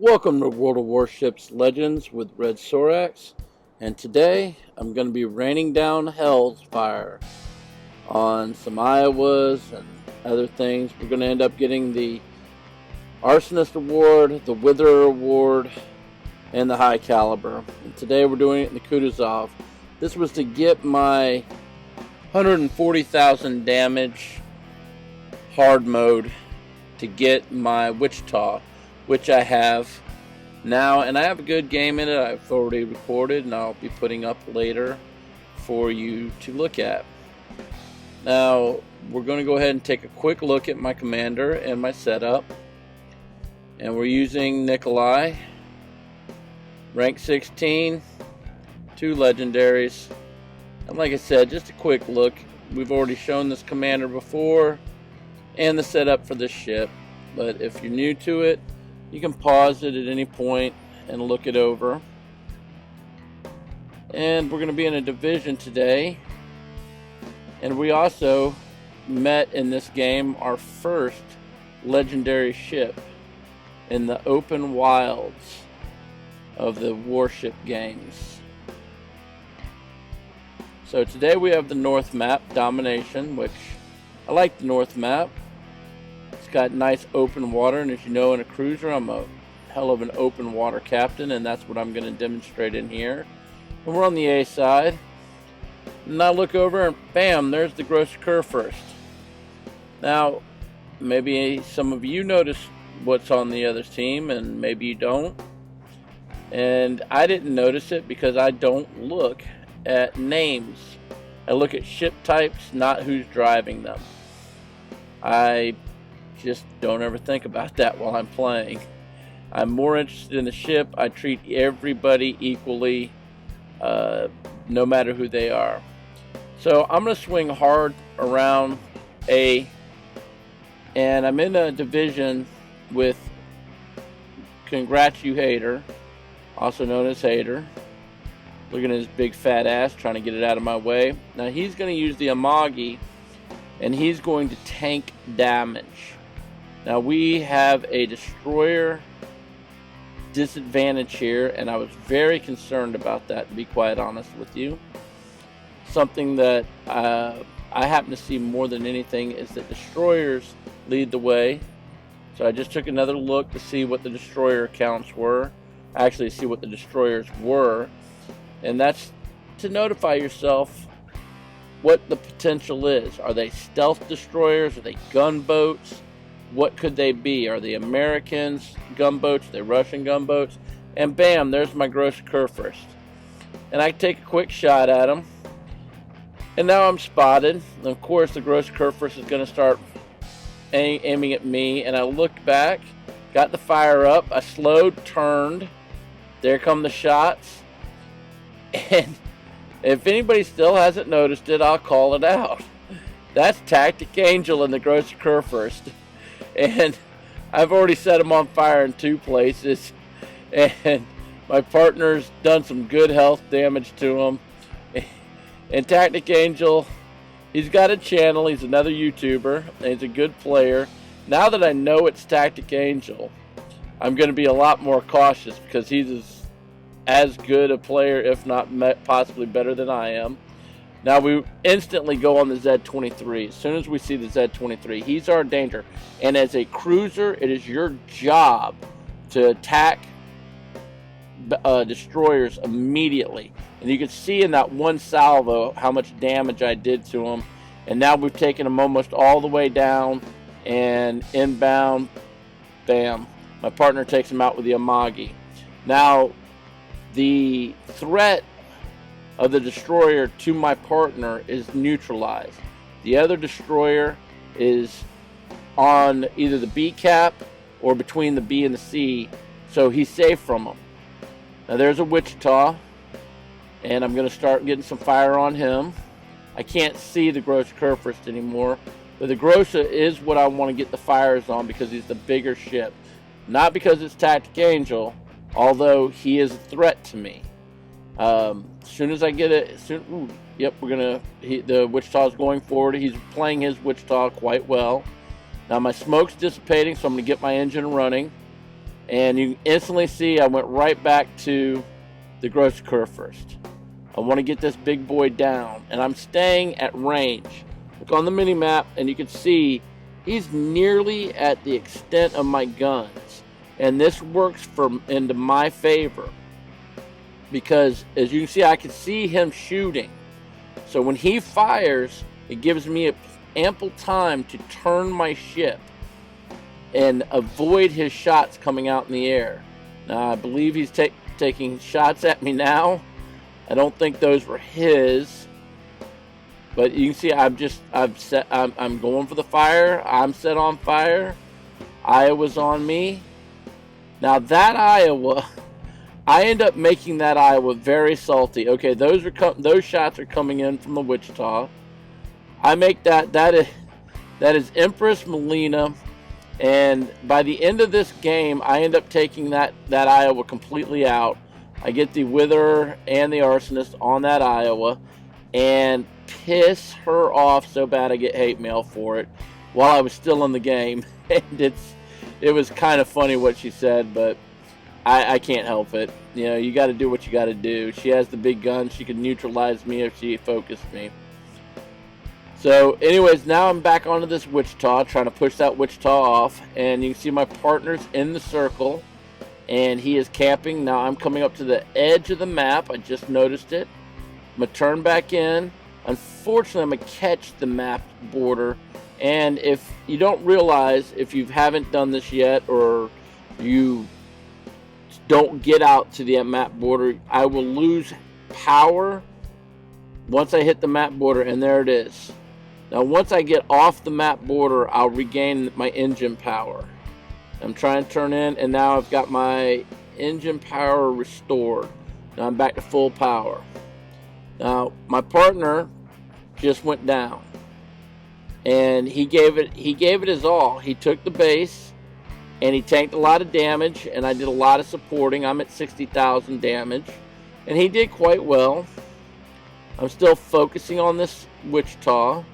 Welcome to World of Warships Legends with Redsorax, and today I'm going to be raining down hell's fire on some Iowas and other things. We're going to end up getting the Arsonist Award, the Witherer Award, and the High Caliber. And today we're doing it in the Kutuzov. This was to get my 140,000 damage hard mode to get my Wichita, which I have now, and I have a good game in it. I've already recorded and I'll be putting up later for you to look at. Now we're going to go ahead and take a quick look at my commander and my setup, and we're using Nikolai, rank 16, 2 legendaries, and like I said, just a quick look. We've already shown this commander before and the setup for this ship, but if you're new to it, you can pause it at any point and look it over. And we're going to be in a division today, and we also met in this game our first legendary ship in the open wilds of the warship games. So today we have the North map, Domination, which I like the North map. It's got nice open water, and as you know, in a cruiser I'm a hell of an open water captain, and that's what I'm going to demonstrate in here. And we're on the A side, and I look over and bam, there's the Grosser Kurfurst. Now maybe some of you notice what's on the other team and maybe you don't, and I didn't notice it because I don't look at names. I look at ship types, not who's driving them. I just don't ever think about that while I'm playing. I'm more interested in the ship. I treat everybody equally, no matter who they are. So I'm going to swing hard around A, and I'm in a division with Congrats You Hater, also known as Hater. Looking at his big fat ass, trying to get it out of my way. Now he's going to use the Amagi, and he's going to tank damage. Now we have a destroyer disadvantage here, and I was very concerned about that, to be quite honest with you. Something that I happen to see more than anything is that destroyers lead the way. So I just took another look to see what the destroyer counts were. Actually see what the destroyers were, and that's to notify yourself what the potential is. Are they stealth destroyers? Are they gunboats? What could they be? Are they Americans gunboats? Are they Russian gunboats? And bam, there's my Grosser Kurfurst. And I take a quick shot at him, and now I'm spotted. And of course the Grosser Kurfurst is going to start aiming at me, and I look back, got the fire up, I slowed, turned, there come the shots, and if anybody still hasn't noticed it, I'll call it out. That's Tactic Angel in the Grosser Kurfurst. And I've already set him on fire in 2 places. And my partner's done some good health damage to him. And Tactic Angel, he's got a channel. He's another YouTuber. And he's a good player. Now that I know it's Tactic Angel, I'm going to be a lot more cautious because he's as good a player, if not possibly better than I am. Now we instantly go on the Z-23. As soon as we see the Z-23, he's our danger. And as a cruiser, it is your job to attack destroyers immediately. And you can see in that one salvo how much damage I did to him. And now we've taken him almost all the way down, and inbound, bam, my partner takes him out with the Amagi. Now the threat of the destroyer to my partner is neutralized. The other destroyer is on either the B cap or between the B and the C, so he's safe from them. Now there's a Wichita, and I'm going to start getting some fire on him. I can't see the Grosser Kurfurst anymore, but the Grosser is what I want to get the fires on because he's the bigger ship. Not because it's Tactic Angel, although he is a threat to me. As soon as I get it, yep, the Wichita's going forward. He's playing his Wichita quite well. Now my smoke's dissipating, so I'm going to get my engine running. And you instantly see I went right back to the Grosser Kurfurst. I want to get this big boy down, and I'm staying at range. Look on the mini map, and you can see he's nearly at the extent of my guns, and this works into my favor because, as you can see, I can see him shooting. So when he fires, it gives me ample time to turn my ship and avoid his shots coming out in the air. Now, I believe he's taking shots at me now. I don't think those were his, but you can see I'm going for the fire. I'm set on fire. Iowa's on me. Now that Iowa, I end up making that Iowa very salty. Okay, those shots are coming in from the Wichita. I make that is Empress Melina. And by the end of this game, I end up taking that Iowa completely out. I get the Witherer and the Arsonist on that Iowa and piss her off so bad I get hate mail for it while I was still in the game. And it was kind of funny what she said, but I can't help it. You know, you got to do what you got to do. She has the big gun. She can neutralize me if she focused me. So anyways, now I'm back onto this Wichita, trying to push that Wichita off, and you can see my partner's in the circle, and he is camping. Now I'm coming up to the edge of the map. I just noticed it. I'm going to turn back in. Unfortunately, I'm going to catch the map border, and if you don't realize, if you haven't done this yet, or you don't get out to the map border, I will lose power once I hit the map border, and there it is. Now, once I get off the map border, I'll regain my engine power. I'm trying to turn in, and now I've got my engine power restored. Now I'm back to full power. Now, my partner just went down, and he gave it his all. He took the base, and he tanked a lot of damage, and I did a lot of supporting. I'm at 60,000 damage, and he did quite well. I'm still focusing on this Wichita.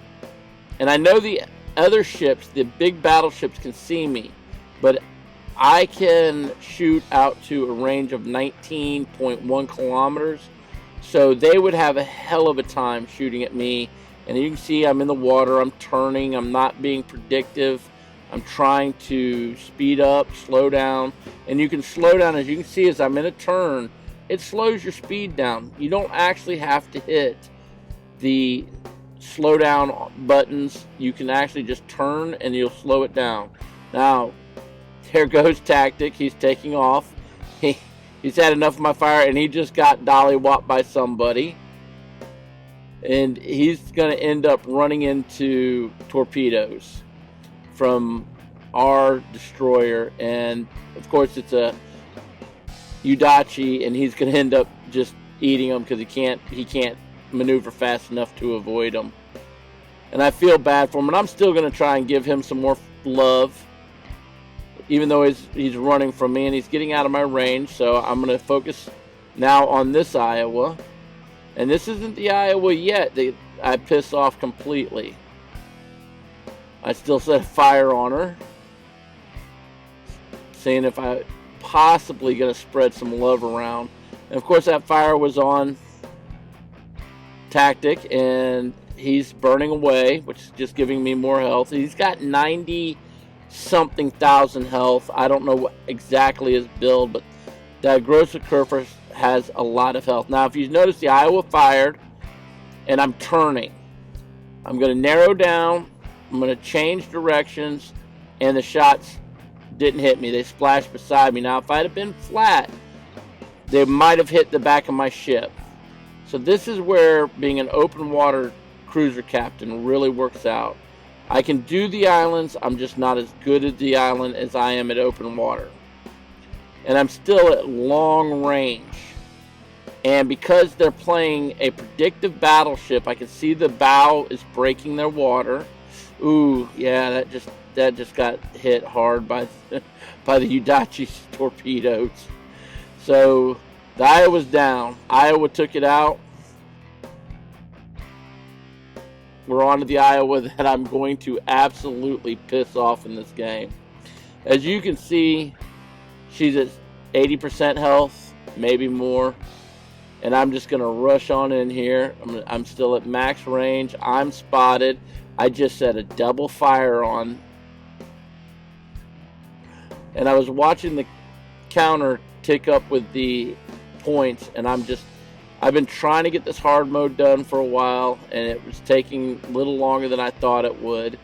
And I know the other ships, the big battleships, can see me. But I can shoot out to a range of 19.1 kilometers. So they would have a hell of a time shooting at me. And you can see I'm in the water. I'm turning. I'm not being predictive. I'm trying to speed up, slow down. And you can slow down. As you can see, as I'm in a turn, it slows your speed down. You don't actually have to hit the slow down buttons. You can actually just turn and you'll slow it down. Now, there goes Tactic. He's taking off. He's had enough of my fire, and he just got dolly-whopped by somebody. And he's going to end up running into torpedoes from our destroyer. And, of course, it's a Udachi, and he's going to end up just eating them because he can't maneuver fast enough to avoid them. And I feel bad for him, and I'm still going to try and give him some more love, even though he's running from me and he's getting out of my range. So I'm going to focus now on this Iowa. And this isn't the Iowa yet that I piss off completely. I still set fire on her, seeing if I possibly going to spread some love around. And of course that fire was on Tactic, and he's burning away, which is just giving me more health. He's got 90 something thousand health. I don't know what exactly his build, but that Grosser Kurfurst has a lot of health. Now if you notice, the Iowa fired, and I'm turning. I'm going to narrow down. I'm going to change directions, and the shots didn't hit me. They splashed beside me. Now if I'd have been flat, they might have hit the back of my ship. So this is where being an open water cruiser captain really works out. I can do the islands. I'm just not as good at the island as I am at open water. And I'm still at long range. And because they're playing a predictive battleship, I can see the bow is breaking their water. Ooh, yeah, that just got hit hard by the Udachi's torpedoes. So the Iowa's down. Iowa took it out. We're on to the Iowa that I'm going to absolutely piss off in this game. As you can see, She's at 80% health, maybe more. And I'm just going to rush on in here. I'm still at max range. I'm spotted. I just set a double fire on. And I was watching the counter tick up with the points. And I've been trying to get this hard mode done for a while. And it was taking a little longer than I thought it would.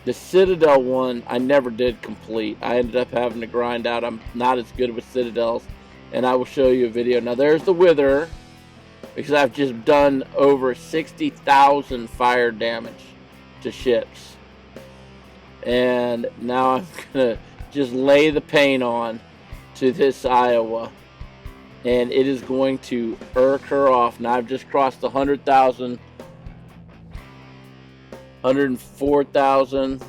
The Citadel one, I never did complete. I ended up having to grind out. I'm not as good with Citadels. And I will show you a video. Now there's the Witherer, because I've just done over 60,000 fire damage to ships. And now I'm going to just lay the paint on to this Iowa. And it is going to irk her off. Now I've just crossed the 100,000, 104,000,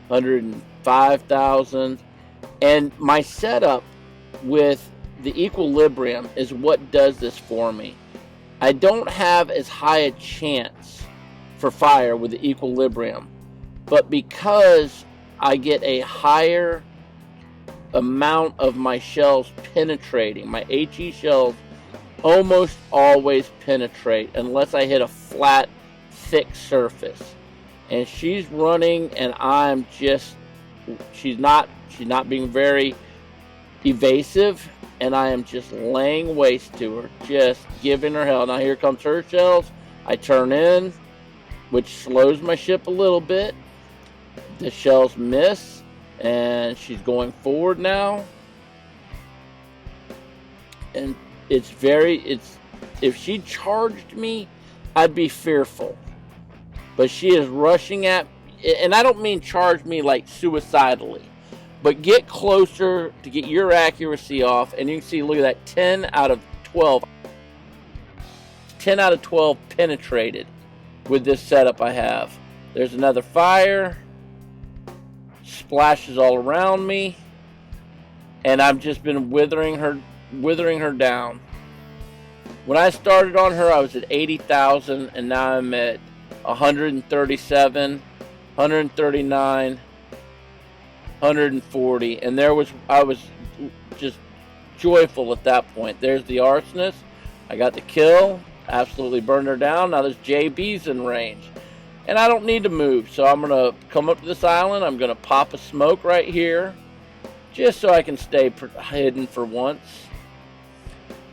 105,000. And my setup with the equilibrium is what does this for me. I don't have as high a chance for fire with the equilibrium, but because I get a higher amount of my shells penetrating, my HE shells almost always penetrate unless I hit a flat, thick surface. And she's running, and she's not being very evasive, and I am just laying waste to her, just giving her hell. Now here comes her shells. I turn in, which slows my ship a little bit. The shells miss, and she's going forward now. And if she charged me, I'd be fearful. But she is rushing at, and I don't mean charge me like suicidally, but get closer to get your accuracy off. And you can see, look at that, 10 out of 12. 10 out of 12 penetrated with this setup I have. There's another fire. Splashes all around me. And I've just been withering her down. When I started on her, I was at 80,000, and now I'm at 137, 139, 140, and I was just joyful at that point. There's the Arsonist. I got the kill, absolutely burned her down. Now there's JB's in range, and I don't need to move, so I'm gonna come up to this island. I'm gonna pop a smoke right here, just so I can stay hidden for once,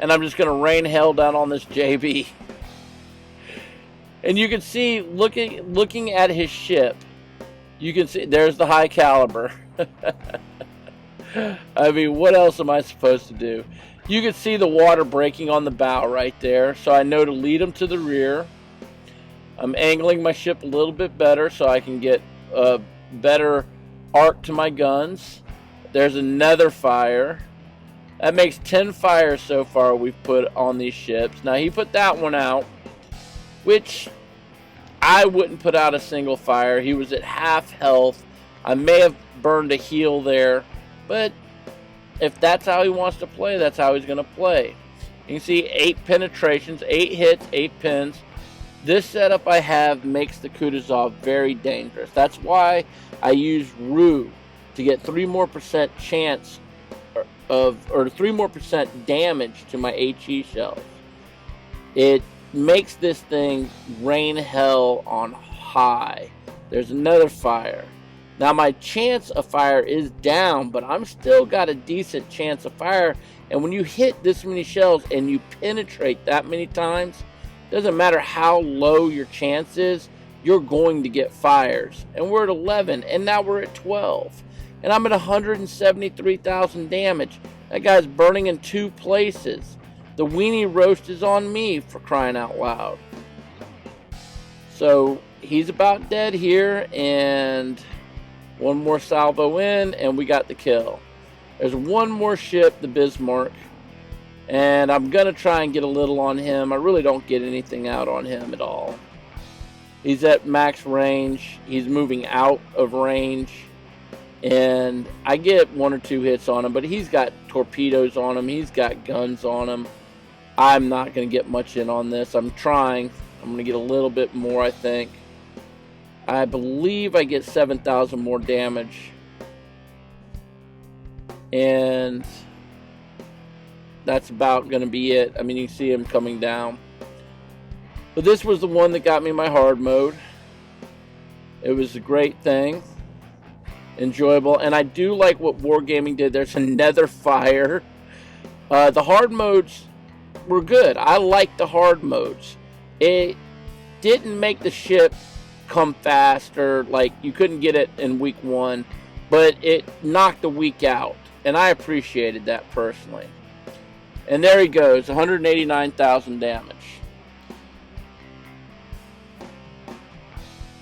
and I'm just gonna rain hell down on this JB. And you can see, looking at his ship, you can see there's the high caliber. I mean, what else am I supposed to do? You can see the water breaking on the bow right there, so I know to lead him to the rear. I'm angling my ship a little bit better so I can get a better arc to my guns. There's another fire. That makes 10 fires so far we've put on these ships. Now he put that one out, which I wouldn't put out a single fire. He was at half health. I may have burned a heal there, but if that's how he wants to play, that's how he's going to play. You can see 8 penetrations, 8 hits, 8 pins. This setup I have makes the Kutuzov very dangerous. That's why I use Rue to get 3% more chance or 3% more damage to my HE shells. It makes this thing rain hell on high. There's another fire. Now my chance of fire is down, but I'm still got a decent chance of fire. And when you hit this many shells and you penetrate that many times, doesn't matter how low your chance is, you're going to get fires. And we're at 11, and now we're at 12. And I'm at 173,000 damage. That guy's burning in 2 places. The weenie roast is on me, for crying out loud. So he's about dead here, and one more salvo in, and we got the kill. There's one more ship, the Bismarck, and I'm going to try and get a little on him. I really don't get anything out on him at all. He's at max range. He's moving out of range, and I get 1 or 2 hits on him, but he's got torpedoes on him. He's got guns on him. I'm not going to get much in on this. I'm trying. I'm going to get a little bit more, I think. I believe I get 7,000 more damage. and that's about going to be it. I mean, you can see him coming down. But this was the one that got me my hard mode. It was a great thing. Enjoyable. And I do like what Wargaming did. There's a nether fire. The hard modes were good. I like the hard modes. It didn't make the ship come faster. Like, you couldn't get it in week 1. But it knocked a week out. And I appreciated that personally. And there he goes. 189,000 damage.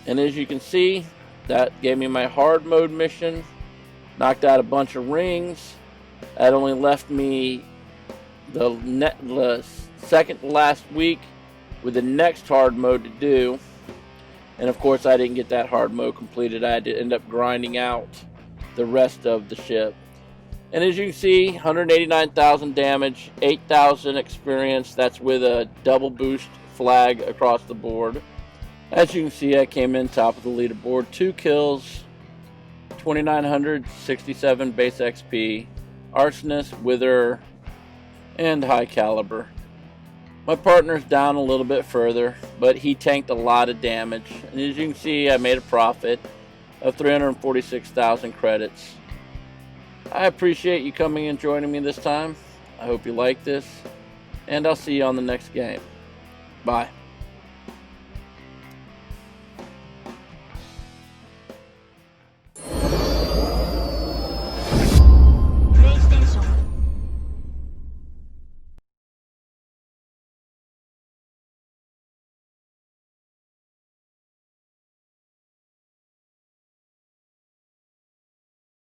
And as you can see, that gave me my hard mode mission. Knocked out a bunch of rings. That only left me the second to last week with the next hard mode to do. And of course I didn't get that hard mode completed. I had to end up grinding out the rest of the ship. And as you can see, 189,000 damage, 8,000 experience. That's with a double boost flag across the board. As you can see, I came in top of the leaderboard. 2 kills, 2,967 base XP, Arsonist, Witherer, and high caliber. My partner's down a little bit further, but he tanked a lot of damage. And as you can see, I made a profit of 346,000 credits. I appreciate you coming and joining me this time. I hope you like this, and I'll see you on the next game. Bye.